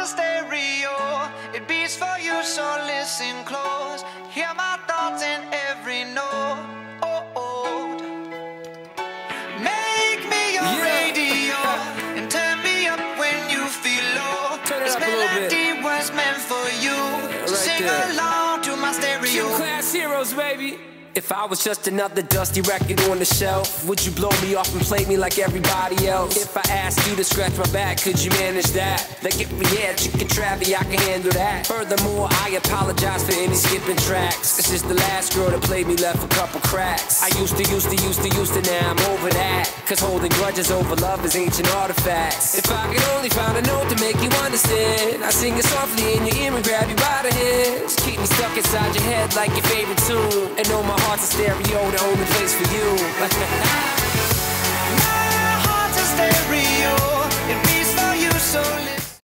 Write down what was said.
a stereo, it beats for you, so listen close. Hear my thoughts in every note. Make me your radio and turn me up when you feel low. This melody was meant for you, so sing along to my stereo. Gym Class Heroes, baby. If I was just another dusty record on the shelf, would you blow me off and play me like everybody else? If I asked you to scratch my back, could you manage that? Like if we had Chicken Travie, I can handle that. Furthermore, I apologize for any skipping tracks. This is the last girl that played me, left a couple cracks. I used to, now I'm over that. Cause holding grudges over love is ancient artifacts. If I could only find a note to make you understand, I sing it softly in your ear and grab you by the hands. Keep me stuck inside your head like your favorite tune, and know my heart's a stereo, the only place for you. My heart's a stereo, it beats for you, so listen.